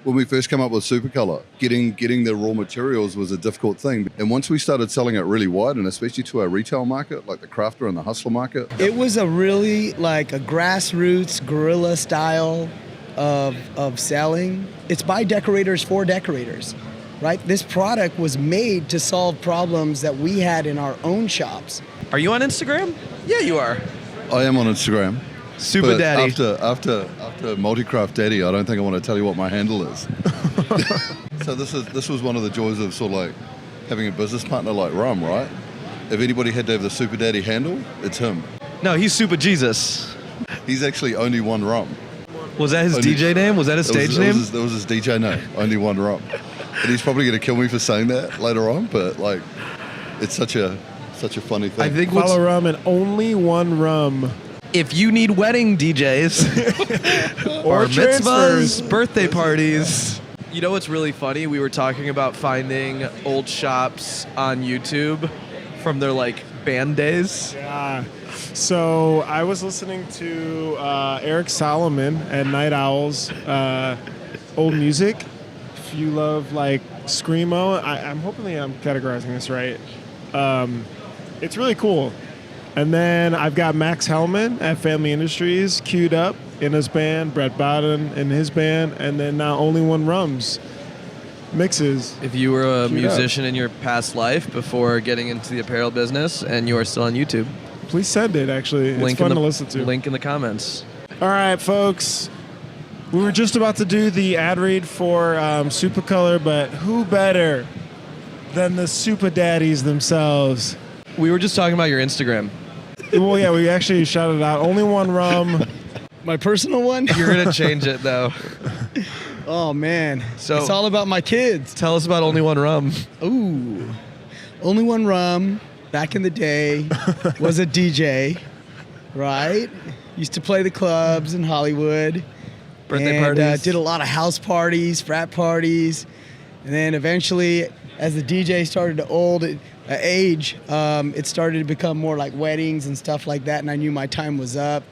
when we first came up with Supacolor, getting the raw materials was a difficult thing. And once we started selling it really wide, and especially to our retail market, like the crafter and the hustler market. It was a really like a grassroots guerrilla style of selling. It's by decorators for decorators, right? This product was made to solve problems that we had in our own shops. Are you on Instagram? Yeah, you are. I am on Instagram. Super But Daddy. After Multicraft Daddy, I don't think I want to tell you what my handle is. So this was one of the joys of sort of like having a business partner like Rum, right? If anybody had to have the Super Daddy handle, it's him. No, he's Super Jesus. He's actually only one Rum. Was that his DJ name? Was that his stage name? That was his DJ name, only one Rum. And he's probably going to kill me for saying that later on, but like, it's such a funny thing. I think Follow Rum and only one Rum. if you need wedding DJs Or or mitzvahs, transfers. birthday parties. You know what's really funny? We were talking about finding old shops on YouTube from their like band days. Yeah. So I was listening to Eric Solomon at Night Owls, old music. If you love like screamo, I'm hoping I'm categorizing this right. It's really cool. And then I've got Max Hellman at Family Industries queued up in his band, Brett Bowden in his band, and then now Only One Rums mixes. If you were a Queued musician in your past life before getting into the apparel business and you are still on YouTube, Please send it, actually. It's fun to listen to. Link in the comments. All right, folks. We were just about to do the ad read for Supacolor, but who better than the Super Daddies themselves? We were just talking about your Instagram. Well, yeah, we actually shouted out Only One Rum. My personal one? You're going to change it, though. Oh, man. So- it's all about my kids. Tell us about Only One Rum. Ooh. Only One Rum, back in the day, was a DJ, right? Used to play the clubs in Hollywood. Birthday and, parties. did a lot of house parties, frat parties. And then eventually, as the DJ started to age, it started to become more like weddings and stuff like that. And I knew my time was up.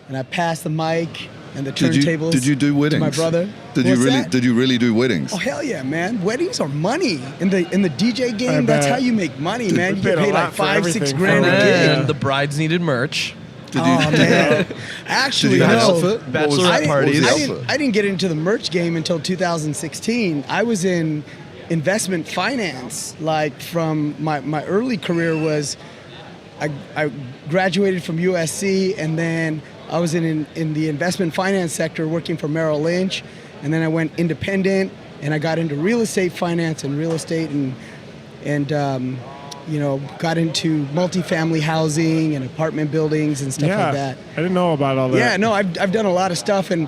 And I passed the mic and the turntables. Did you do weddings? To my brother. Did you really do weddings? Oh hell yeah, man! Weddings are money in the DJ game. That's bet. how you make money, man. You paid get a paid lot like for $5-6 everything. grand a And gig. the brides needed merch. Did you, Oh man! Actually, did you have no. an outfit? Bachelorette What was the parties. outfit? I didn't get into the merch game until 2016. I was in investment finance. Like from my early career was, I graduated from USC and then I was in the investment finance sector working for Merrill Lynch, and then I went independent and I got into real estate finance and real estate and got into multifamily housing and apartment buildings and stuff like that. I didn't know about all that. Yeah, no, I've done a lot of stuff and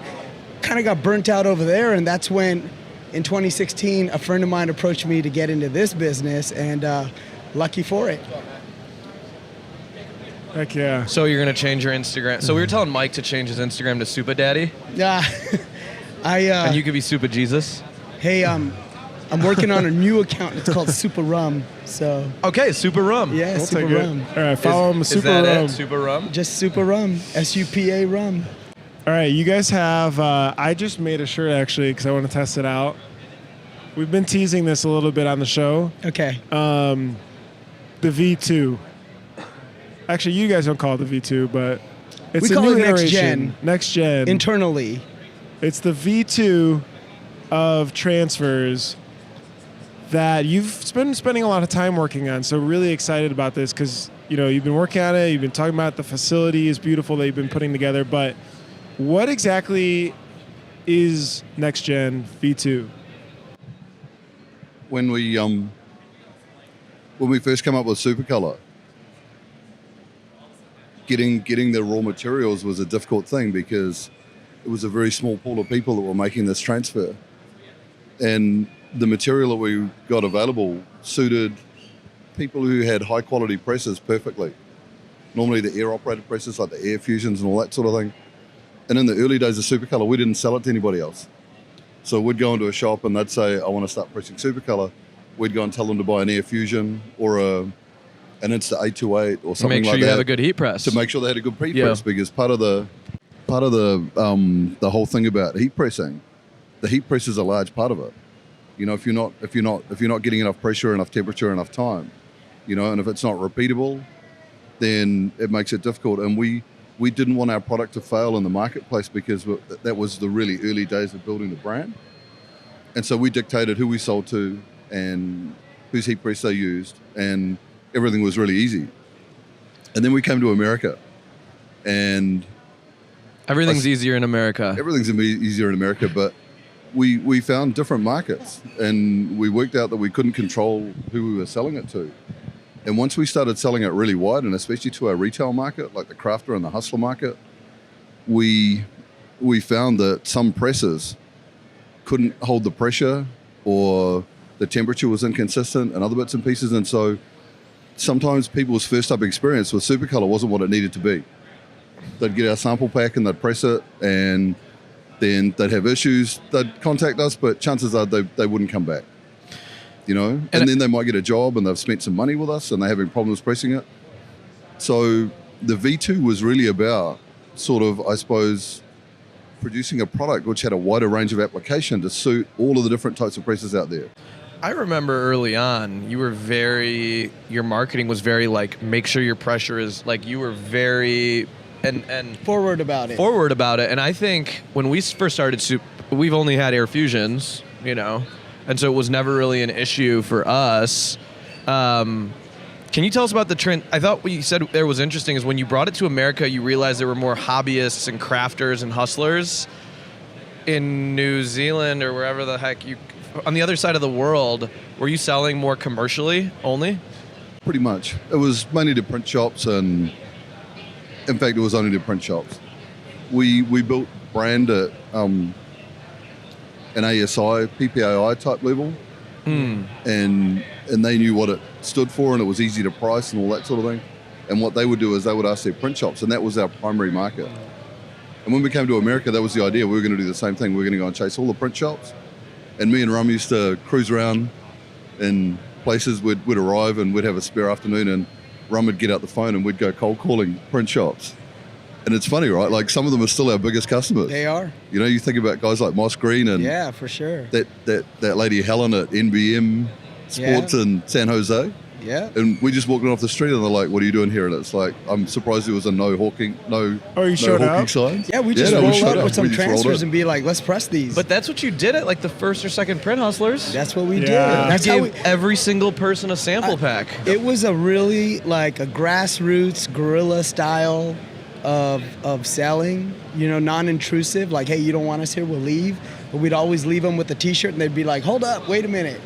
kind of got burnt out over there, and that's when in 2016 a friend of mine approached me to get into this business, and lucky for it. Heck yeah. So you're going to change your Instagram. So we were telling Mike to change his Instagram to Super Daddy. Yeah, And you could be Super Jesus. hey, I'm working on a new account. It's called Super Rum. So Okay, Super Rum. yeah, We'll Super take it. Rum. All right, follow him, Is Super that Rum. it? Super Rum? Just Super Rum. SUPA Rum. All right, you guys have, I just made a shirt actually because I want to test it out. We've been teasing this a little bit on the show. Okay. The V2. Actually, you guys don't call it the V2, but it's We a call new it next iteration. gen. Next gen. Internally. It's the V2 of transfers that you've been spending a lot of time working on. So really excited about this because you've been working on it. You've been talking about the facility is beautiful that you've been putting together. But what exactly is next gen V2? When we first came up with Supacolor, getting the raw materials was a difficult thing because it was a very small pool of people that were making this transfer, and the material that we got available suited people who had high quality presses perfectly. Normally the air operated presses like the air fusions and all that sort of thing. And in the early days of Supacolor, we didn't sell it to anybody else. So we'd go into a shop and they'd say, I want to start pressing Supacolor. We'd go and tell them to buy an air fusion or an Insta 828 or something Make sure like you that. have a good heat press. To make sure they had a good heat Yeah. press, because part of the whole thing about heat pressing the heat press is a large part of it. You know, if you're not getting enough pressure, enough temperature, enough time, you know, and if it's not repeatable, then it makes it difficult. And we didn't want our product to fail in the marketplace because that was the really early days of building the brand. And so we dictated who we sold to and whose heat press they used, and everything was really easy. And then we came to America, and Everything's easier in America. Everything's easier in America, but we found different markets, and we worked out that we couldn't control who we were selling it to. And once we started selling it really wide, and especially to our retail market, like the crafter and the hustler market, we found that some presses couldn't hold the pressure, or the temperature was inconsistent, and other bits and pieces. And so sometimes people's first up experience with Supacolour wasn't what it needed to be. They'd get our sample pack and they'd press it, and then they'd have issues. They'd contact us, but chances are they wouldn't come back. You know, and then they might get a job and they've spent some money with us and they're having problems pressing it. So the V2 was really about sort of, I suppose, producing a product which had a wider range of application to suit all of the different types of presses out there. I remember early on, your marketing was very like, make sure your pressure is like, you were very and forward about it. And I think when we first started we've only had air fusions, you know, and so it was never really an issue for us. Can you tell us about the trend? I thought what you said there was interesting is when you brought it to America, you realized there were more hobbyists and crafters and hustlers in New Zealand or wherever the heck on the other side of the world. Were you selling more commercially only? Pretty much. It was mainly to print shops, and in fact, it was only to print shops. We built brand at an ASI, PPAI type level, and they knew what it stood for, and it was easy to price and all that sort of thing. And what they would do is they would ask their print shops, and that was our primary market. And when we came to America, that was the idea. We were going to do the same thing. We were going to go and chase all the print shops. And me and Rum used to cruise around in places. We'd arrive and we'd have a spare afternoon, and Rum would get out the phone and we'd go cold calling print shops. And it's funny, right? Like, some of them are still our biggest customers. They are. You know, you think about guys like Moss Green and yeah, for sure. That lady Helen at NBM Sports in San Jose. Yeah. And we just walked off the street and they're like, "What are you doing here?" And it's like, I'm surprised there was a no hawking sign. Yeah, we just roll up with some transfers and be like, let's press these. But that's what you did at like the first or second Print Hustlers. That's what we did. You That's gave every single person a sample pack. It was a really like a grassroots guerrilla style of selling, you know, non-intrusive. Like, hey, you don't want us here, we'll leave. But we'd always leave them with a T-shirt, and they'd be like, hold up, wait a minute,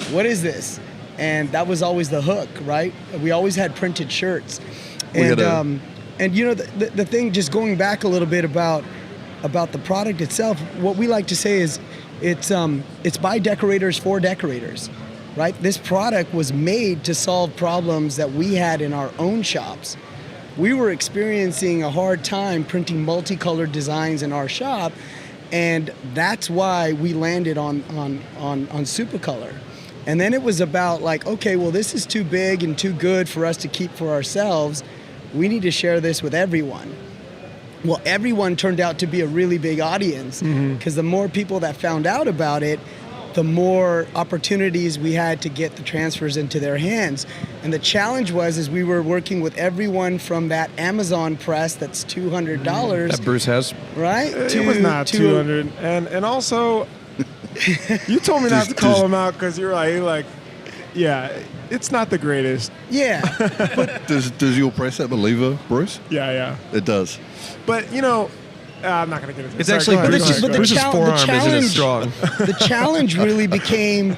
what is this? And that was always the hook, right? We always had printed shirts. And you know, the thing, just going back a little bit about the product itself, what we like to say is it's by decorators for decorators, right? This product was made to solve problems that we had in our own shops. We were experiencing a hard time printing multicolored designs in our shop, and that's why we landed on Supacolor. And then it was about like, okay, well, this is too big and too good for us to keep for ourselves. We need to share this with everyone. Well, everyone turned out to be a really big audience, because the more people that found out about it, the more opportunities we had to get the transfers into their hands. And the challenge was we were working with everyone from that Amazon press that's $200. That Bruce has. Right? It was not 200. And also, you told me not to call him out because you're like, yeah, it's not the greatest. Yeah. But does your press have a lever, Bruce? Yeah. It does. But, you know, I'm not going to get into it. It's actually Bruce's forearm isn't as strong. The challenge really became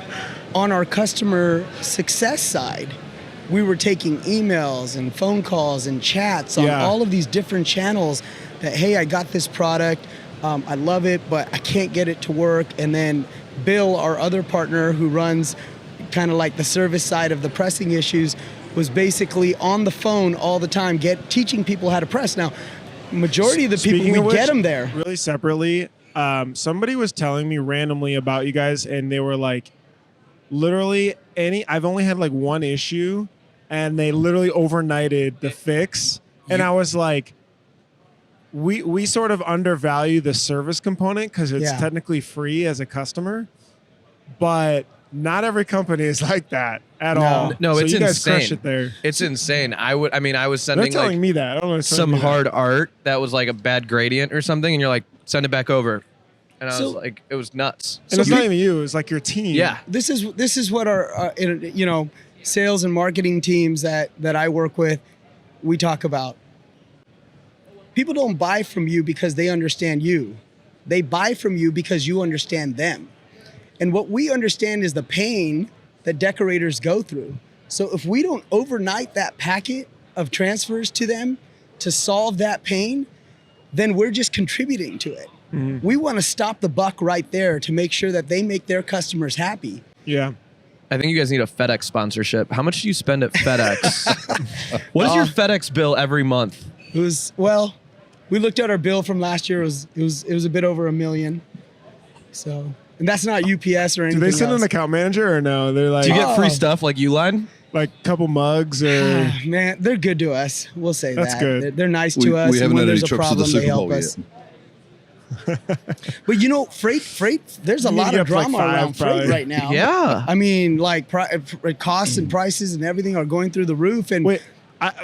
on our customer success side. We were taking emails and phone calls and chats on all of these different channels that, hey, I got this product, I love it, but I can't get it to work. And then Bill, our other partner who runs kind of like the service side of the pressing issues, was basically on the phone all the time, teaching people how to press. Now, majority of the people, we get them there. Really separately, somebody was telling me randomly about you guys, and they were like, literally I've only had like one issue, and they literally overnighted the fix. And I was like, we sort of undervalue the service component because it's Yeah. technically free as a customer, but not every company is like that at No. all. No, So it's you guys crush insane. it there. It's insane. I was They're sending telling like me that. I don't know. If they're telling some me that. hard art that was like a bad gradient or something, and you're like, send it back over. And I So- was like, it was nuts. And it's not even you. It's like your team. Yeah. This is what our sales and marketing teams that I work with, we talk about. People don't buy from you because they understand you. They buy from you because you understand them. And what we understand is the pain that decorators go through. So if we don't overnight that packet of transfers to them to solve that pain, then we're just contributing to it. Mm-hmm. We want to stop the buck right there to make sure that they make their customers happy. Yeah. I think you guys need a FedEx sponsorship. How much do you spend at FedEx? What is your FedEx bill every month? It was, we looked at our bill from last year. It was a bit over $1 million. So, and that's not UPS or anything Do they send else. an account manager or no? They're like, Do you get free Oh. stuff like Uline? like a couple mugs or Man, they're good to us. We'll say That's that. good. They're nice We to us. haven't and when had any there's a trips to the problem, they Super help Bowl us. yet. But freight, there's a You need lot to of get up to, like, drama 5 around freight probably. right now. Yeah. I mean, like costs and prices and everything are going through the roof. And wait.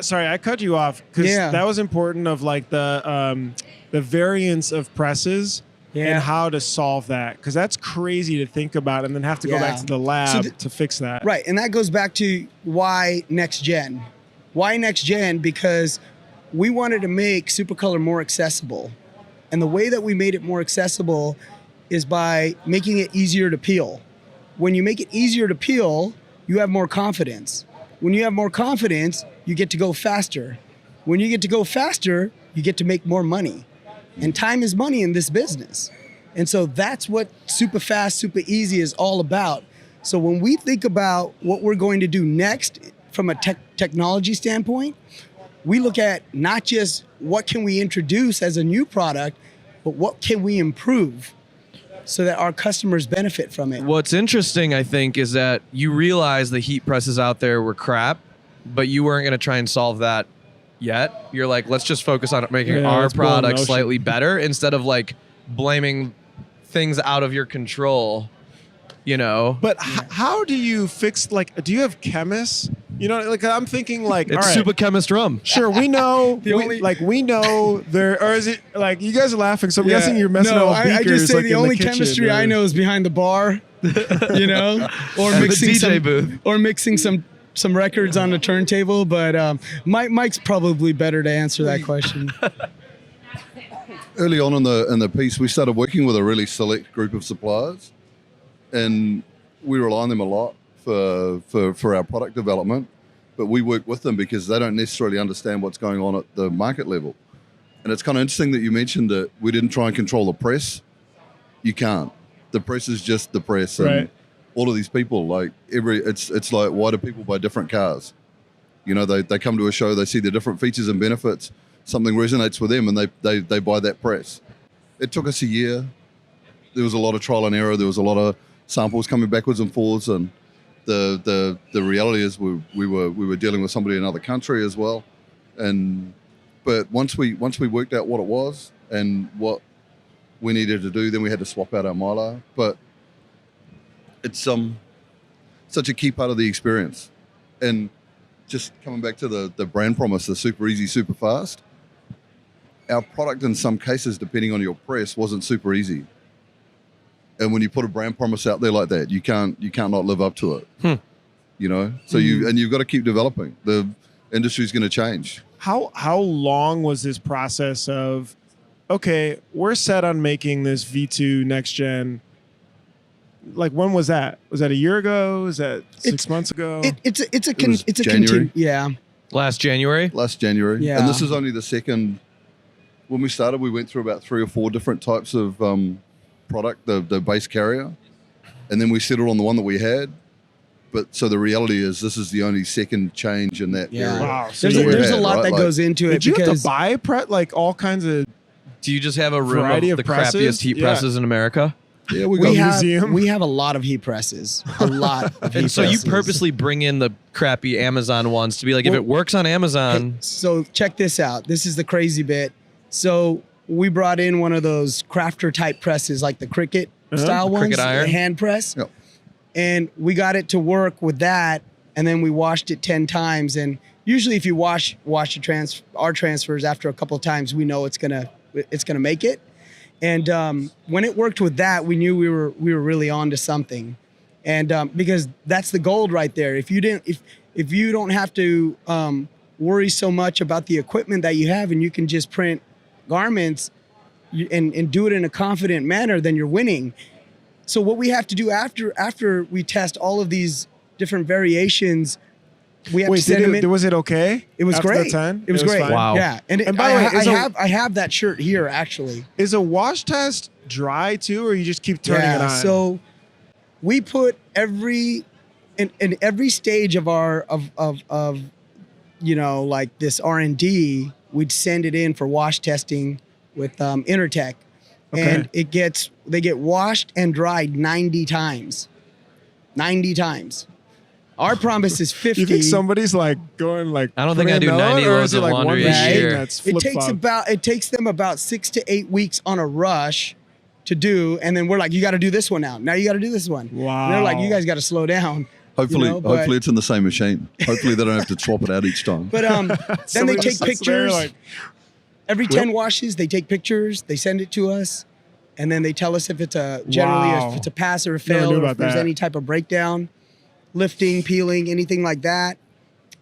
Sorry, I cut you off because Yeah. that was important of like the variance of presses Yeah. and how to solve that because that's crazy to think about and then have to go back Yeah. to the lab So to fix that. Right, and that goes back to why next gen. Why next gen? Because we wanted to make Supacolor more accessible. And the way that we made it more accessible is by making it easier to peel. When you make it easier to peel, you have more confidence. When you have more confidence, you get to go faster. When you get to go faster, you get to make more money. And time is money in this business. And so that's what super fast, super easy is all about. So when we think about what we're going to do next from a technology standpoint, we look at not just what can we introduce as a new product, but what can we improve so that our customers benefit from it. What's interesting, I think, is that you realize the heat presses out there were crap, but you weren't going to try and solve that yet. You're like, let's just focus on making Yeah, our let's blow in product the ocean. slightly better instead of like blaming things out of your control, you know? But how do you fix do you have chemists? You know, like I'm thinking like It's all right, Super Chemist Rum. sure we know The we know there or is it like you guys are laughing so I'm Yeah. guessing you're messing No, up with I beakers just say like the in only kitchen, chemistry or- I know is behind the bar, you know, or The mixing DJ booth. or mixing some records on the turntable. But Mike's probably better to answer that question. Early on in the piece, we started working with a really select group of suppliers, and we rely on them a lot for our product development. But we work with them because they don't necessarily understand what's going on at the market level. And it's kind of interesting that you mentioned that we didn't try and control the press. You can't. The press is just the press, and Right. all of these people, like it's like, why do people buy different cars? You know, they come to a show, they see the different features and benefits, something resonates with them, and they buy that press. It took us a year. There was a lot of trial and error. There was a lot of samples coming backwards and forwards, and the reality is we were dealing with somebody in another country as well, but once we worked out what it was and what we needed to do, then we had to swap out our mylar. But it's such a key part of the experience. And just coming back to the brand promise, the super easy, super fast, our product in some cases, depending on your press, wasn't super easy. And when you put a brand promise out there like that, you can't not live up to it. You know? So you've got to keep developing. The industry's going to change. How long was this process of, okay, we're set on making this V2 next gen? Like when was that? Was that a year ago? Is that 6 months ago? was January. Yeah. Last January? Last January. Yeah. And this is only the second. When we started, we went through about 3 or 4 different types of product, the base carrier. And then we settled on the one that we had. But so the reality is this is the only second change in that Yeah. area. Wow. So There's had, a lot right? that Like, goes into it Did you have because to buy like all kinds of? Do you just have a room Variety of of the presses? crappiest heat Yeah. presses in America? Yeah, we we got have museum. we have a lot of heat presses. A lot of heat And so you presses. purposely bring in the crappy Amazon ones to be like, if Well, it works on Amazon, Hey, so check this out. This is the crazy bit. So we brought in one of those crafter type presses, like the Cricut style ones, Cricut iron. the hand press. Yep. And we got it to work with that, and then we washed it 10 times. And usually, if you wash our transfers after a couple of times, we know it's gonna make it. And when it worked with that, we knew we were really on to something. And because that's the gold right there. If you don't have to worry so much about the equipment that you have, and you can just print garments and do it in a confident manner, then you're winning. So what we have to do after we test all of these different variations, we have to send them in. Was it okay? It was after great. The 10? It was great. fine? Wow. Yeah. And by the way, I have that shirt here actually. Is a wash test dry too, or you just keep turning it on? So we put in every stage of our like this R&D, we'd send it in for wash testing with Intertech. Okay. And they get washed and dried 90 times. 90 times. Our promise is 50. You think somebody's like going like? I don't think I do putting a 90 note, or loads is it of like laundry one a machine year? that's It flip-flop? takes them about 6 to 8 weeks on a rush to do, and then we're like, you got to do this one now. Now you got to do this one. Wow. And they're like, you guys got to slow down. Hopefully, you know, but- hopefully it's in the same machine. Hopefully they don't have to swap it out each time. But then they Somebody take just sits there pictures. like, Every 10 washes, they take pictures, they send it to us, and then they tell us if it's generally Wow. if it's a pass or a Never fail, knew or if about there's that. any type of breakdown, lifting, peeling, anything like that.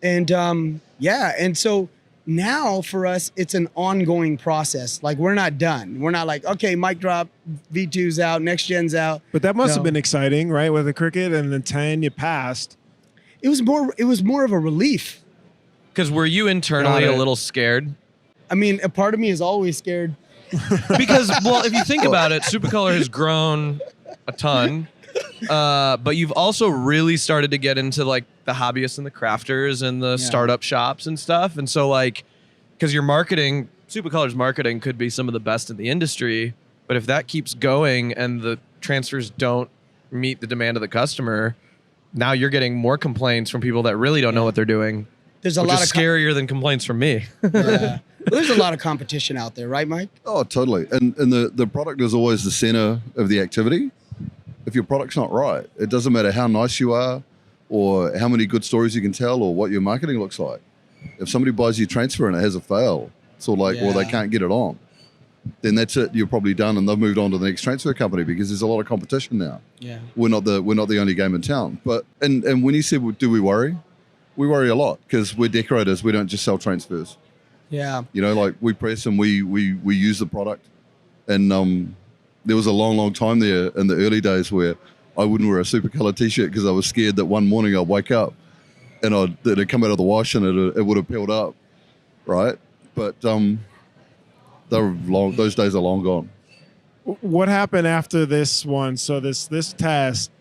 And and so now for us, it's an ongoing process. Like we're not done. We're not like, okay, mic drop, V2's out, next gen's out. but that must have No. been exciting, right? With the Cricut and the 10, you passed. It was more of a relief. Because were you internally Got a it. little scared? I mean, a part of me is always scared. Because, well, if you think about it, Supacolor has grown a ton, but you've also really started to get into like the hobbyists and the crafters and the startup shops and stuff. And so like, because your marketing, Supacolor's marketing could be some of the best in the industry, but if that keeps going and the transfers don't meet the demand of the customer, now you're getting more complaints from people that really don't know what they're doing. There's a Which lot is of scarier than complaints from me. Yeah. There's a lot of competition out there, right, Mike? Oh, totally. And the product is always the center of the activity. If your product's not right, it doesn't matter how nice you are or how many good stories you can tell or what your marketing looks like. If somebody buys your transfer and it has a fail, it's all like, well, they Yeah. can't get it on. Then that's it. You're probably done, and they've moved on to the next transfer company because there's a lot of competition now. Yeah. We're not the only game in town. But and when you said, do we worry? We worry a lot because we're decorators. We don't just sell transfers. Yeah. You know, like we press and we use the product. And there was a long time there in the early days where I wouldn't wear a Supacolor t-shirt because I was scared that one morning I'd wake up and it'd come out of the wash and it would have peeled up, right? But those days are long gone. What happened after this one? So this test,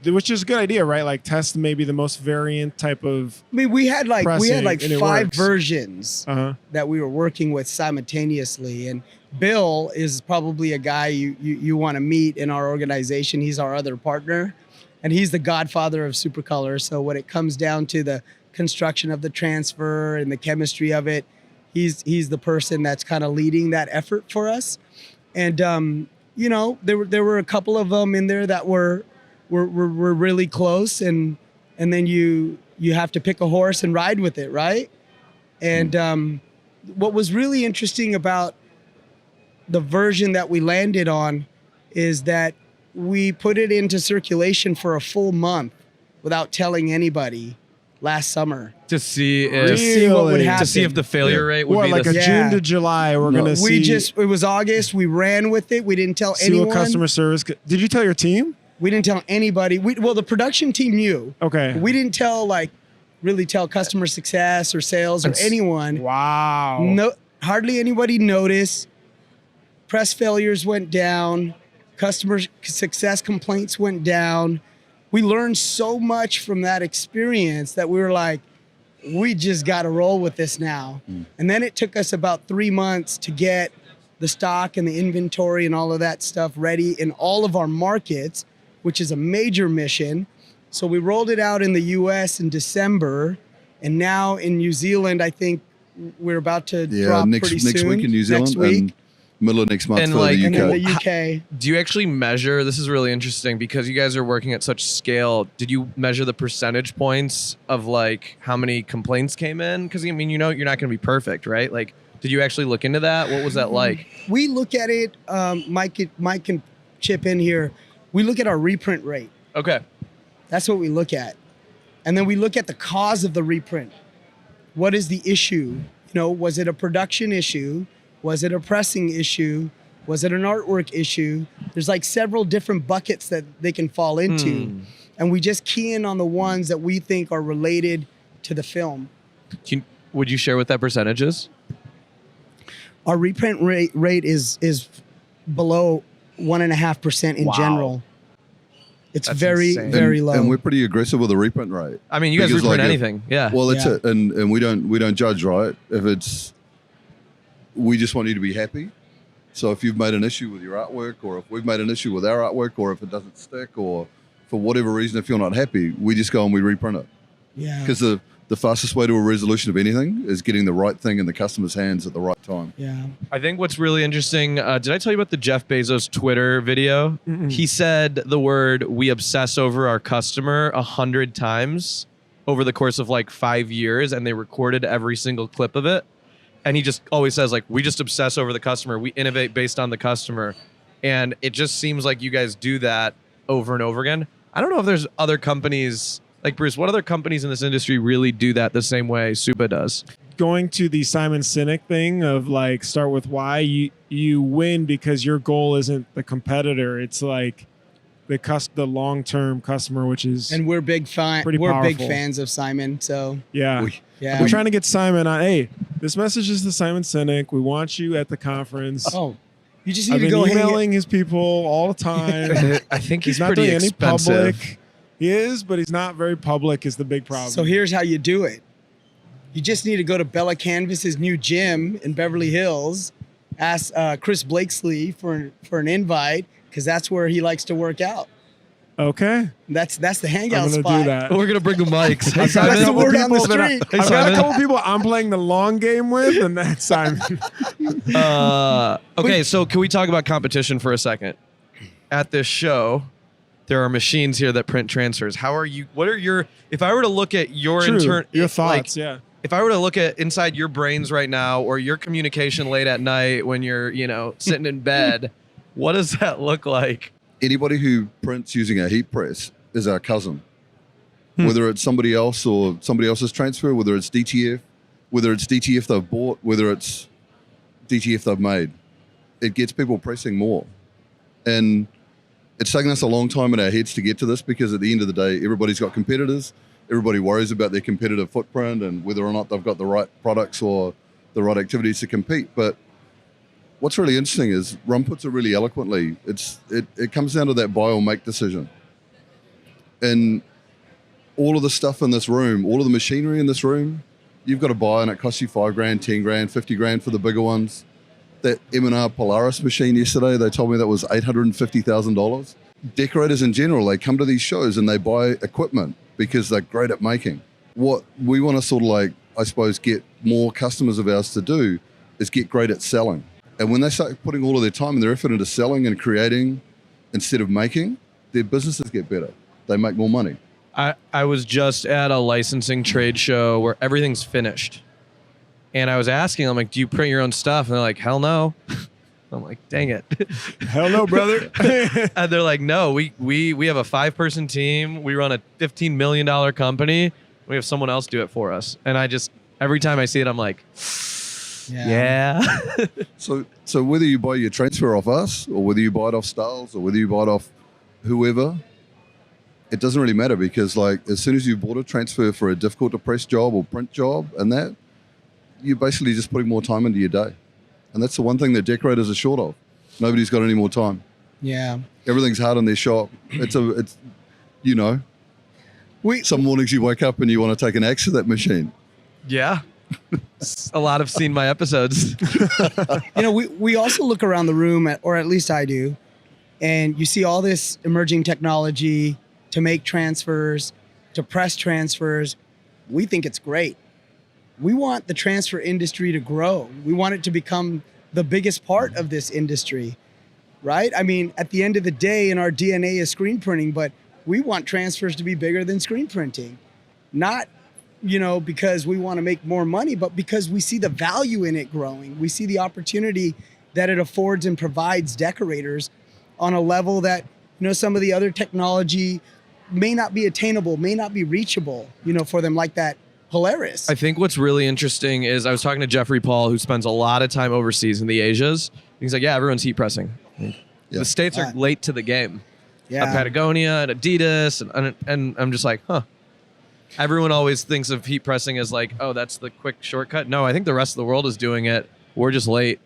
which is a good idea, right? Like test maybe the most variant type of. I mean, we had like Pressing, and it 5 works. versions that we were working with simultaneously. And Bill is probably a guy you want to meet in our organization. He's our other partner, and he's the godfather of Supacolor. So when it comes down to the construction of the transfer and the chemistry of it, he's the person that's kind of leading that effort for us. And there were a couple of them in there that were really close, and then you have to pick a horse and ride with it, right? And what was really interesting about the version that we landed on is that we put it into circulation for a full month without telling anybody last summer to see to if see what would Really? happen. to see if the failure rate would What, be like the a Yeah. June to July? We're gonna see. it was August. We ran with it. We didn't tell see anyone. what customer service. Did you tell your team? We didn't tell anybody. Well, the production team knew. Okay. We didn't really tell customer success or sales or anyone. Wow. No, hardly anybody noticed. Press failures went down. Customer success complaints went down. We learned so much from that experience that we were like, we just got to roll with this now. And then it took us about 3 months to get the stock and the inventory and all of that stuff ready in all of our markets, which is a major mission. So we rolled it out in the US in December, and now in New Zealand, I think we're about to Yeah, drop next pretty soon. week in New Zealand Next week. and middle of next month And for like- the And UK. then the UK. Do you actually measure? This is really interesting because you guys are working at such scale. Did you measure the percentage points of like how many complaints came in? Because I mean, you know, you're not going to be perfect, right? Like, did you actually look into that? What was that like? We look at it. Mike can chip in here. We look at our reprint rate. Okay. That's what we look at, and then we look at the cause of the reprint. What is the issue? You know, was it a production issue? Was it a pressing issue? Was it an artwork issue? There's like several different buckets that they can fall into. And we just key in on the ones that we think are related to the film. Would you share what that percentage is? Our reprint rate is below 1.5% in Wow. general. It's That's very, insane. very low. And we're pretty aggressive with the reprint rate. I mean, you guys Because, reprint like, anything. Yeah. Well, that's Yeah. it, and we don't judge, right? If it's, we just want you to be happy. So if you've made an issue with your artwork, or if we've made an issue with our artwork, or if it doesn't stick, or for whatever reason, if you're not happy, we just go and we reprint it. yeah. Because the fastest way to a resolution of anything is getting the right thing in the customer's hands at the right time. Yeah. I think what's really interesting, did I tell you about the Jeff Bezos Twitter video? He said the word, "we obsess over our customer" 100 times over the course of like 5 years, and they recorded every single clip of it. And he just always says like, "we just obsess over the customer. We innovate based on the customer." And it just seems like you guys do that over and over again. I don't know if there's other companies, like Bruce, what other companies in this industry really do that the same way Supa does? Going to the Simon Sinek thing of like start with why, you win because your goal isn't the competitor. It's like the long-term customer, which is And we're big Pretty we're big powerful. fans of Simon. So yeah. yeah. We're trying to get Simon on. Hey, this message is to Simon Sinek. We want you at the conference. Oh, you just need I've to been go hang emailing his people all the time. I think he's not pretty doing any expensive. public. He is, but he's not very public is the big problem. So here's how you do it. You just need to go to Bella Canvas's new gym in Beverly Hills, ask Chris Blakesley for an invite, because that's where he likes to work out. Okay. That's the I'm hangout going to spot. do that. We're gonna bring the mics. Hey, I've got a That's the couple word on the people that street. Hey, I've got a Simon. couple people I'm playing the long game with, and that's Simon. Okay, so can we talk about competition for a second? At this show, there are machines here that print transfers. How are you? What are your? If I were to look at your True. Your like, thoughts, yeah. If I were to look at inside your brains right now, or your communication late at night when you're, sitting in bed, what does that look like? Anybody who prints using a heat press is our cousin. Whether it's somebody else or somebody else's transfer, whether it's DTF, whether it's DTF they've bought, whether it's DTF they've made, it gets people pressing more. And it's taken us a long time in our heads to get to this, because at the end of the day, everybody's got competitors. Everybody worries about their competitive footprint and whether or not they've got the right products or the right activities to compete. But what's really interesting is Rum puts it really eloquently. It comes down to that buy or make decision. And all of the stuff in this room, all of the machinery in this room, you've got to buy, and it costs you $5,000, $10,000, $50,000 for the bigger ones. That M&R Polaris machine yesterday, they told me that was $850,000. Decorators in general, they come to these shows and they buy equipment because they're great at making. What we want to sort of like, I suppose, get more customers of ours to do is get great at selling. And when they start putting all of their time and their effort into selling and creating instead of making, their businesses get better. They make more money. I was just at a licensing trade show where everything's finished. And I was asking, I'm like, do you print your own stuff? And they're like, hell no. I'm like, dang it. Hell no, brother. And they're like, no, we have a 5-person team. We run a $15 million company. We have someone else do it for us. And I just, every time I see it, I'm like, yeah. So whether you buy your transfer off us, or whether you buy it off Styles, or whether you buy it off whoever, it doesn't really matter, because like as soon as you bought a transfer for a difficult to press job or print job and that, you're basically just putting more time into your day. And that's the one thing that decorators are short of. Nobody's got any more time. Yeah. Everything's hard in their shop. It's some mornings you wake up and you want to take an axe to that machine. Yeah. A lot have seen my episodes. We also look around the room, or at least I do, and you see all this emerging technology to make transfers, to press transfers. We think it's great. we want the transfer industry to grow. We want it to become the biggest part of this industry, right? I mean, at the end of the day, in our DNA is screen printing, but we want transfers to be bigger than screen printing. Not, because we want to make more money, but because we see the value in it growing. We see the opportunity that it affords and provides decorators on a level that, some of the other technology may not be attainable, may not be reachable, for them, like that Polaris. I think what's really interesting is I was talking to Jeffrey Paul, who spends a lot of time overseas in the Asias. He's like, yeah, everyone's heat pressing. Yeah. The States are late to the game. Yeah. Patagonia and Adidas. And I'm just like, huh. Everyone always thinks of heat pressing as like, oh, that's the quick shortcut. No, I think the rest of the world is doing it. We're just late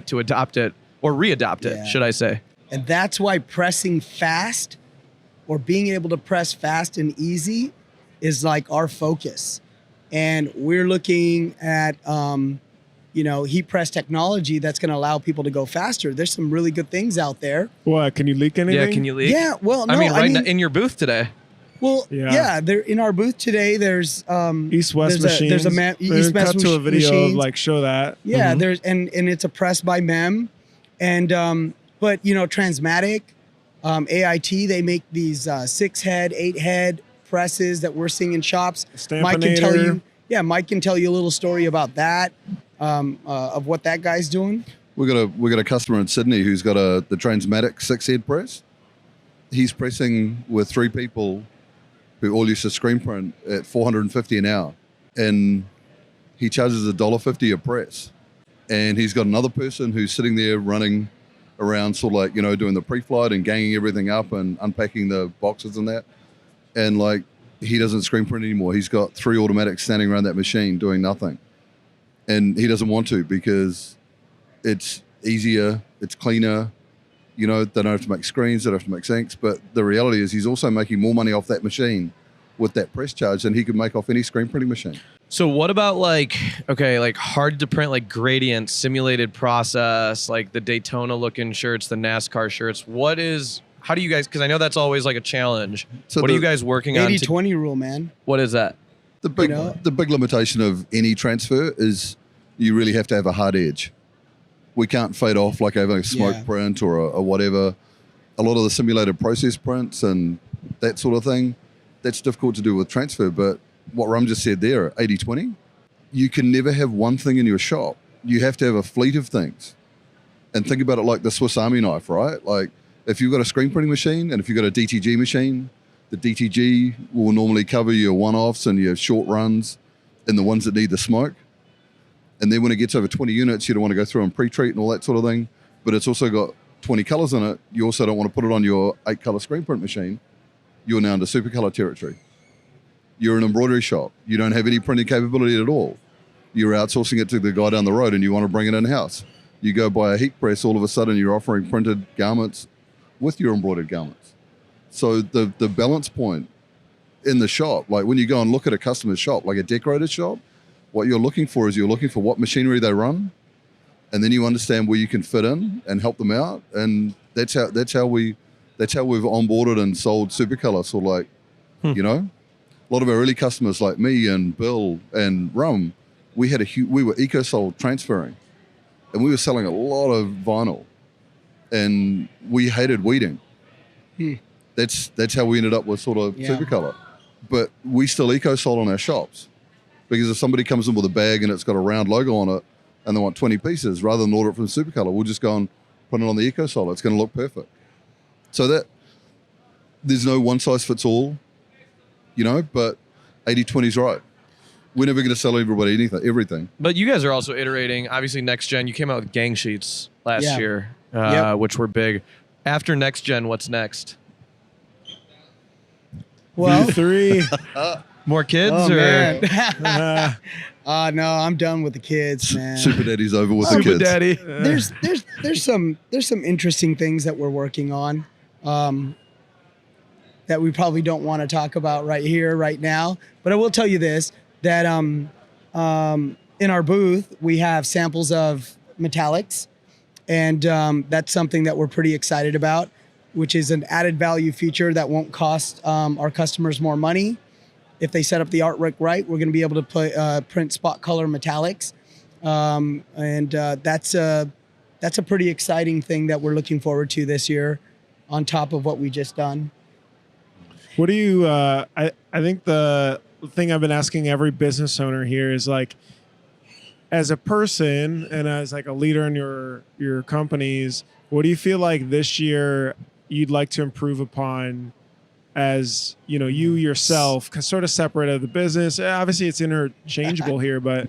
to adopt it or readopt it, should I say. And that's why pressing fast or being able to press fast and easy is like our focus. And we're looking at, heat press technology that's going to allow people to go faster. There's some really good things out there. What? Can you leak anything? Yeah, can you leak? Yeah, well, no. I mean, in your booth today. Well, there in our booth today. There's East-West machines. There's a East-West cut to a video machines. like show that. Yeah, there's and it's a press by Mem, and but Transmatic, AIT, they make these 6-head, 8-head presses that we're seeing in shops. Mike can tell you. Yeah, Mike can tell you a little story about that, of what that guy's doing. We got a customer in Sydney who's got the Transmatic 6-head press. He's pressing with 3 people who all used to screen print at $450 an hour, and he charges $1.50 a press. And he's got another person who's sitting there running around, sort of like doing the pre-flight and ganging everything up and unpacking the boxes and that. And like, he doesn't screen print anymore. He's got 3 automatics standing around that machine doing nothing, and he doesn't want to because it's easier, it's cleaner. They don't have to make screens, they don't have to make sinks. But the reality is he's also making more money off that machine with that press charge than he could make off any screen printing machine. So what about like hard to print, like gradient simulated process, like the Daytona looking shirts, the NASCAR shirts? How do you guys, because I know that's always like a challenge. So what are you guys working on? 80-20 rule, man. What is that? The big limitation of any transfer is you really have to have a hard edge. We can't fade off like having a smoke print or a whatever. A lot of the simulated process prints and that sort of thing, that's difficult to do with transfer. But what Rum just said there, 80-20, you can never have one thing in your shop. You have to have a fleet of things. And think about it like the Swiss Army knife, right? Like if you've got a screen printing machine and if you've got a DTG machine, the DTG will normally cover your one-offs and your short runs and the ones that need the smoke. And then when it gets over 20 units, you don't want to go through and pre-treat and all that sort of thing. But it's also got 20 colors in it. You also don't want to put it on your 8-color screen print machine. You're now into Supacolour territory. You're an embroidery shop. You don't have any printing capability at all. You're outsourcing it to the guy down the road and you want to bring it in-house. You go buy a heat press, all of a sudden you're offering printed garments with your embroidered garments. So the balance point in the shop, like when you go and look at a customer's shop, like a decorator's shop, what you're looking for is you're looking for what machinery they run, and then you understand where you can fit in and help them out, and that's how we've onboarded and sold Supacolour. So like, a lot of our early customers like me and Bill and Rum, we were eco-sold transferring, and we were selling a lot of vinyl, and we hated weeding. That's how we ended up with sort of Supacolour, but we still eco-sold on our shops. Because if somebody comes in with a bag and it's got a round logo on it and they want 20 pieces, rather than order it from Supacolour, we'll just go and put it on the eco-sol. It's going to look perfect. So that there's no one size fits all, but 80-20 is right. We're never going to sell everybody everything. But you guys are also iterating. Obviously, next gen, you came out with gang sheets last year, which were big. After next gen, what's next? Well, V3. More kids, man. No, I'm done with the kids, man. Super Daddy's over with the kids. Super Daddy. There's some interesting things that we're working on, that we probably don't want to talk about right here, right now. But I will tell you this: that in our booth we have samples of metallics, and that's something that we're pretty excited about, which is an added value feature that won't cost our customers more money. if they set up the artwork right, we're going to be able to print spot color metallics. And that's a pretty exciting thing that we're looking forward to this year on top of what we just done. What do you, I think the thing I've been asking every business owner here is like, as a person and as like a leader in your companies, what do you feel like this year you'd like to improve upon as, you know, you yourself, sort of separate of the business? Obviously it's interchangeable here, but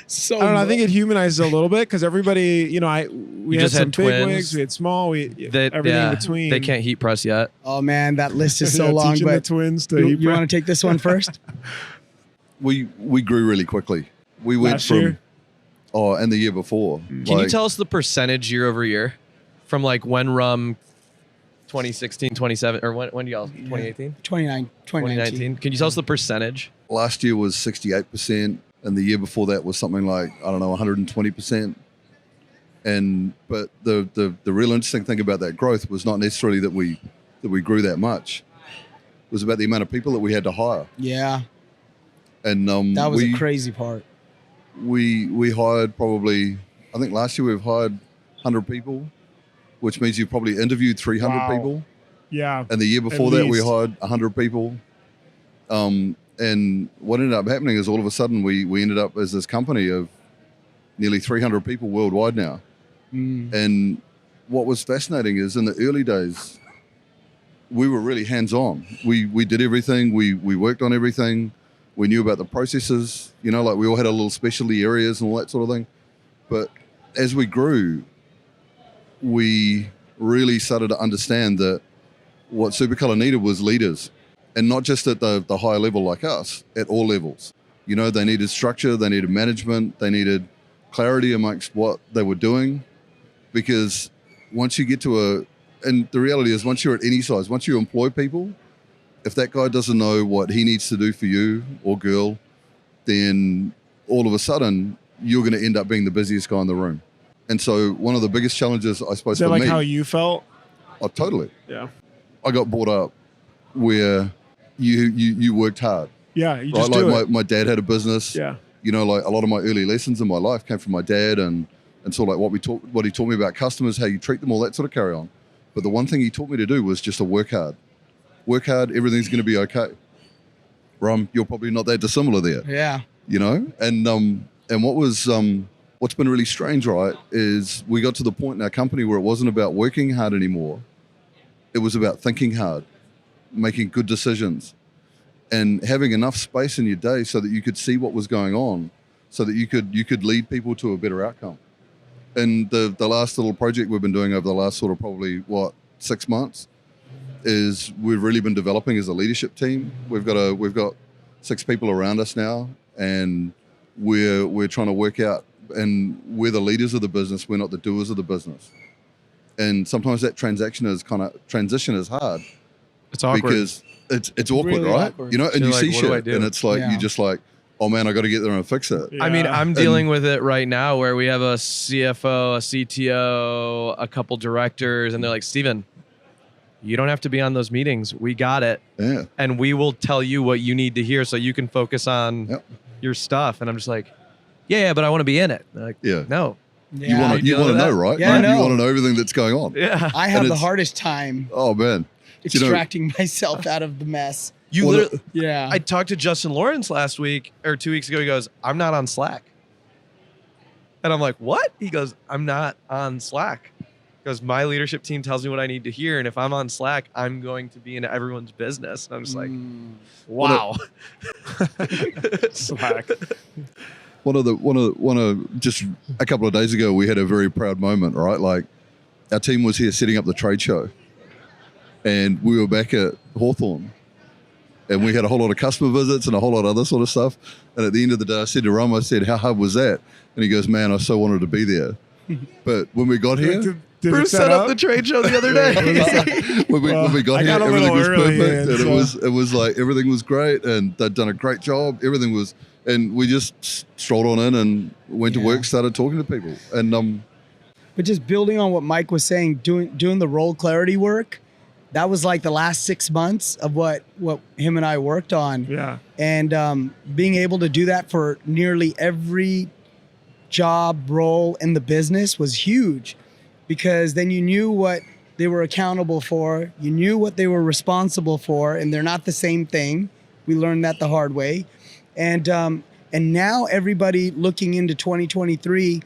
So I don't know. I think it humanizes a little bit because everybody, you know, we had just some had big twins. wigs, we had small, everything in between. They can't heat press yet. Oh man, that list is so Yeah, long. teaching But the twins to you want to take this one first? We grew really quickly. We went Last from year? and the year before. Can you tell us the percentage year over year from like when rum 2016, 27, or when do y'all, 2018? 2019. Can you tell us the percentage? Last year was 68%, and the year before that was something like, I don't know, 120%. But the real interesting thing about that growth was not necessarily that we grew that much. It was about the amount of people that we had to hire. Yeah, And that was a crazy part. we hired probably, I think last year we've hired 100 people, which means you've probably interviewed 300 Wow. people. Yeah. And the year before that, we least. hired 100 people. And what ended up happening is all of a sudden we ended up as this company of nearly 300 people worldwide now. And what was fascinating is in the early days, we were really hands-on. We did everything. We worked on everything. We knew about the processes. You know, like we all had our little specialty areas and all that sort of thing. But as we grew, we really started to understand that what Supacolour needed was leaders, and not just at the higher level like us, at all levels. You know, they needed structure, they needed management, they needed clarity amongst what they were doing, because once you get to and the reality is once you're at any size, once you employ people, if that guy doesn't know what he needs to do for you or girl, then all of a sudden you're going to end up being the busiest guy in the room. And so one of the biggest challenges, I suppose, Is that for like me, how you felt? oh, totally. Yeah. I got brought up where you worked hard. Yeah. You Right? just Like do it. my dad had a business. Yeah. You know, like a lot of my early lessons in my life came from my dad, and so like what he taught me about customers, how you treat them, all that sort of carry on. But the one thing he taught me to do was just to work hard. Work hard, everything's going to be okay. Rum, you're probably not that dissimilar there. Yeah. You know, and what's been really strange, right, is we got to the point in our company where it wasn't about working hard anymore. It was about thinking hard, making good decisions, and having enough space in your day so that you could see what was going on, so that you could lead people to a better outcome. And the last little project we've been doing over the last sort of probably 6 months is we've really been developing as a leadership team. We've got 6 people around us now, and we're trying to work out, and we're the leaders of the business, we're not the doers of the business. And sometimes that transition is hard. It's awkward. Because it's awkward, Really right? awkward. You know, and You're you like, see what do I shit, do? and it's like Yeah. you just like, oh man, I got to get there and fix it. Yeah. I mean, I'm dealing with it right now where we have a CFO, a CTO, a couple directors, and they're like, Steven, you don't have to be on those meetings. We got it. Yeah. And we will tell you what you need to hear so you can focus on Yep. your stuff. And I'm just like, yeah, but I want to be in it. They're like, Yeah. no. You Yeah. want to dealing with know, that? right? Yeah, I You know. want to know everything that's going on. Yeah. I have And the it's- hardest time Oh man. You know- extracting myself out of the mess. You Well, literally, Yeah. I talked to Justin Lawrence last week or 2 weeks ago. He goes, I'm not on Slack. And I'm like, what? He goes, I'm not on Slack. Because my leadership team tells me what I need to hear. And if I'm on Slack, I'm going to be in everyone's business. And I'm just like, wow. Slack. One of just a couple of days ago, we had a very proud moment, right? Like our team was here setting up the trade show, and we were back at Hawthorne, and we had a whole lot of customer visits and a whole lot of other sort of stuff. And at the end of the day, I said to Rum, I said, how hard was that? And he goes, man, I so wanted to be there. But when we got here, Did it Bruce set up the trade show the other day. when we got I here, got a everything little was early, perfect, man, and so- it was like everything was great, and they'd done a great job. Everything was, and we just strolled on in and went to Yeah. work, started talking to people, and But just building on what Mike was saying, doing the role clarity work, that was like the last 6 months of what him and I worked on. Yeah. And being able to do that for nearly every job role in the business was huge, because then you knew what they were accountable for, you knew what they were responsible for, and they're not the same thing. We learned that the hard way. And now everybody looking into 2023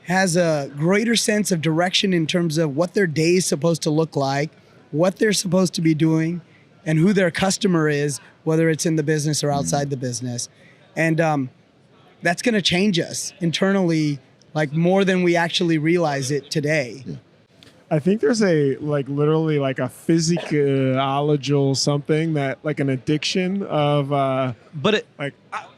has a greater sense of direction in terms of what their day is supposed to look like, what they're supposed to be doing, and who their customer is, whether it's in the business or outside the business. And that's going to change us internally, like more than we actually realize it today. Yeah. I think there's a literally a physiological something that an addiction of But it,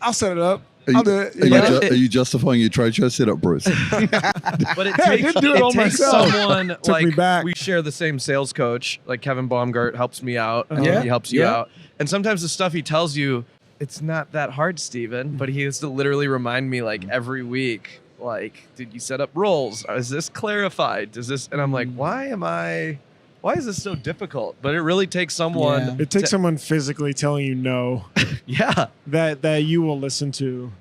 I'll set it up. Are I'll do it. are you justifying your trade show setup, Bruce? but it Hey, I takes, did do it all takes myself. someone Took me like back. we share the same sales coach. Like Kevin Baumgart helps me out, and Yeah. he helps you Yeah. out. And sometimes the stuff he tells you, it's not that hard, Steven. But he has to literally remind me every week. Like, did you set up roles? Is this clarified? Does this? And I'm like, why is this so difficult? But it really takes someone. Yeah. It takes someone physically telling you no Yeah. that you will listen to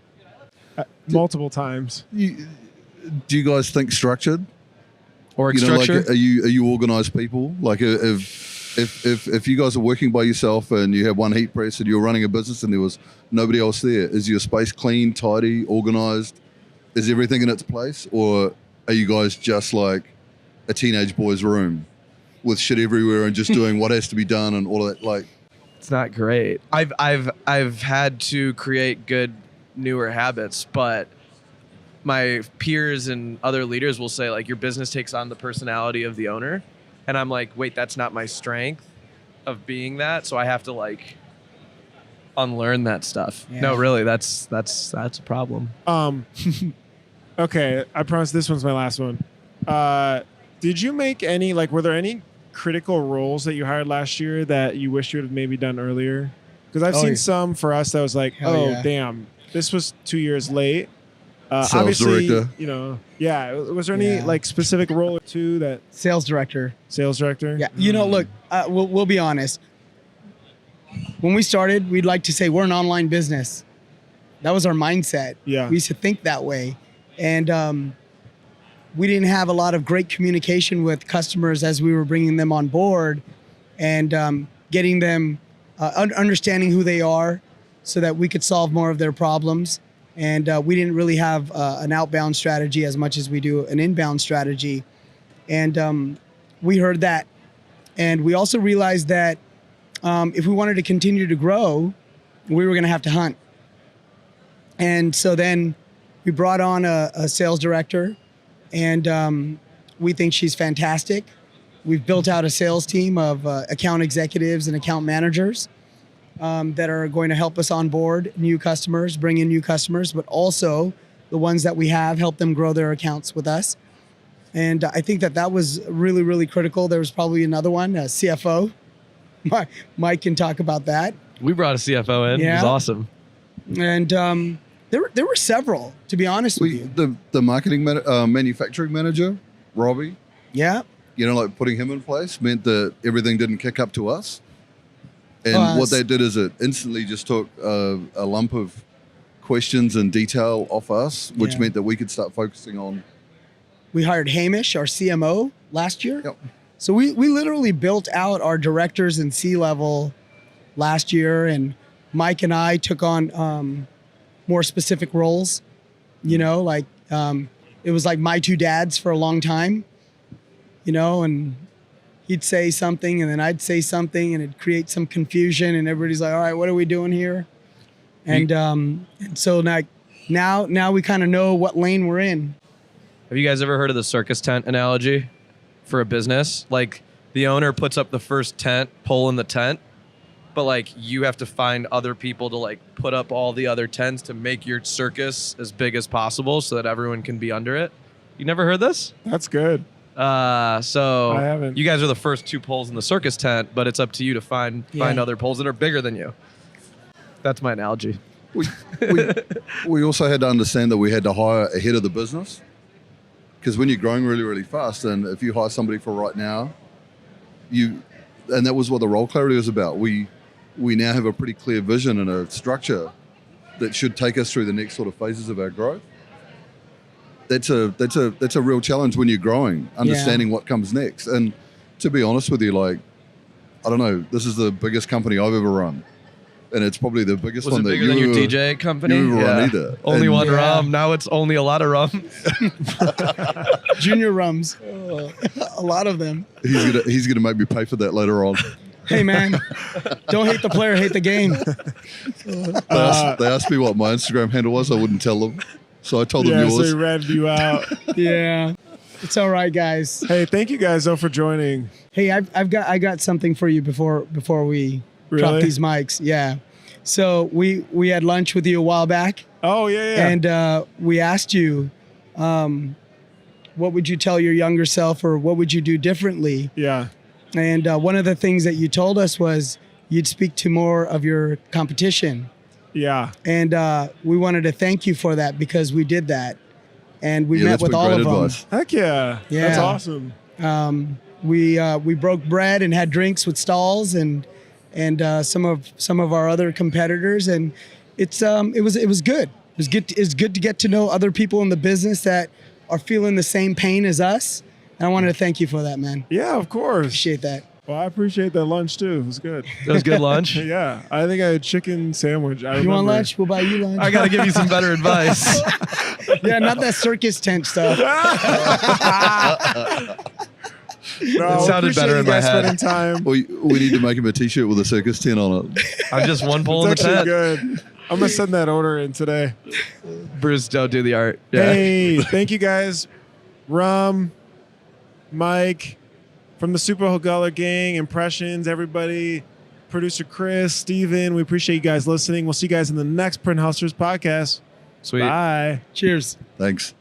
multiple times. Do you guys think structured? Org You know, structure. are you organized people? Like if you guys are working by yourself and you have one heat press and you're running a business and there was nobody else there, is your space clean, tidy, organized? Is everything in its place, or are you guys just like a teenage boy's room with shit everywhere and just doing what has to be done and all of that? Like, It's not great. I've had to create good newer habits, but my peers and other leaders will say your business takes on the personality of the owner, and I'm like, wait, that's not my strength of being that, so I have to unlearn that stuff. Yeah. No, really, that's a problem. Okay, I promise this one's my last one. Did you make any were there any critical roles that you hired last year that you wish you would have maybe done earlier? Because I've Oh, seen yeah. some for us that was Hell yeah. damn, this was 2 years late. Sales Obviously, director. Yeah. Was there any Yeah. specific role or two that Sales director. sales director? Yeah. Look, we'll be honest. When we started, we'd like to say we're an online business. That was our mindset. Yeah. We used to think that way. And we didn't have a lot of great communication with customers as we were bringing them on board and getting them understanding who they are so that we could solve more of their problems. And we didn't really have an outbound strategy as much as we do an inbound strategy. And we heard that. And we also realized that if we wanted to continue to grow, we were going to have to hunt. And so then we brought on a sales director, and we think she's fantastic. We've built out a sales team of account executives and account managers that are going to help us onboard new customers, bring in new customers, but also the ones that we have, help them grow their accounts with us. And I think that was really, really critical. There was probably another one, a CFO. Mike can talk about that. We brought a CFO in. It was Yeah. awesome. And there were several, to be honest with you. The marketing manufacturing manager, Robbie, Yeah. putting him in place meant that everything didn't kick up to us. And Oh, what that's- that did is it instantly just took a lump of questions and detail off us, which Yeah. meant that we could start focusing on. We hired Hamish, our CMO, last year. Yep. So we literally built out our directors and C-level last year, and Mike and I took on more specific roles. It was like my two dads for a long time, and he'd say something and then I'd say something and it'd create some confusion, and everybody's like, all right, what are we doing here? And so now we kind of know what lane we're in. Have you guys ever heard of the circus tent analogy for a business? The owner puts up the first tent, pole in the tent, but you have to find other people to put up all the other tents to make your circus as big as possible so that everyone can be under it. You never heard this? That's good. So I haven't. You guys are the first two poles in the circus tent, but it's up to you to find other poles that are bigger than you. That's my analogy. We also had to understand that we had to hire ahead of the business, because when you're growing really, really fast, and if you hire somebody for right now, and that was what the role clarity was about. We now have a pretty clear vision and a structure that should take us through the next sort of phases of our growth. That's a real challenge when you're growing, understanding what comes next. And to be honest with you, like, I don't know, this is the biggest company I've ever run. And it's probably the biggest Was one it that bigger you than your ever, DJ company? you ever run either. Only And one Yeah. rum. Now it's only a lot of rum. Junior rums, a lot of them. He's gonna make me pay for that later on. Hey man, don't hate the player, hate the game. They asked me what my Instagram handle was. I wouldn't tell them. So I told them Yeah, so yours. he ratted you out. Yeah, it's all right, guys. Hey, thank you guys though for joining. Hey, I got something for you before we drop Really? these mics. Yeah. So we had lunch with you a while back, Oh yeah. and we asked you, what would you tell your younger self, or what would you do differently? yeah. And one of the things that you told us was you'd speak to more of your competition. Yeah. And we wanted to thank you for that, because we did that. And we Yeah, met that's with been all great of advice. Heck yeah. Yeah. That's awesome. them. We broke bread and had drinks with stalls and some of our other competitors, and it was good. It's good to get to know other people in the business that are feeling the same pain as us. And I wanted to thank you for that, man. Yeah, of course. Appreciate that. Well, I appreciate that lunch too. It was good. That was good lunch. Yeah, I think I had chicken sandwich. You want lunch? We'll buy you lunch. I got to give you some better advice. Yeah, not that circus tent stuff. No, It sounded better in my head. Spending time. We need to make him a T-shirt with a circus tent on it. I'm just one pole in the It's actually tent. good. I'm gonna send that order in today. Bruce, don't do the art. Yeah. Hey, thank you guys, Rum, Mike, from the Supacolour gang, Impressions, everybody, producer Chris, Steven. We appreciate you guys listening. We'll see you guys in the next Print Hustlers podcast. Sweet. Bye. Cheers. Thanks.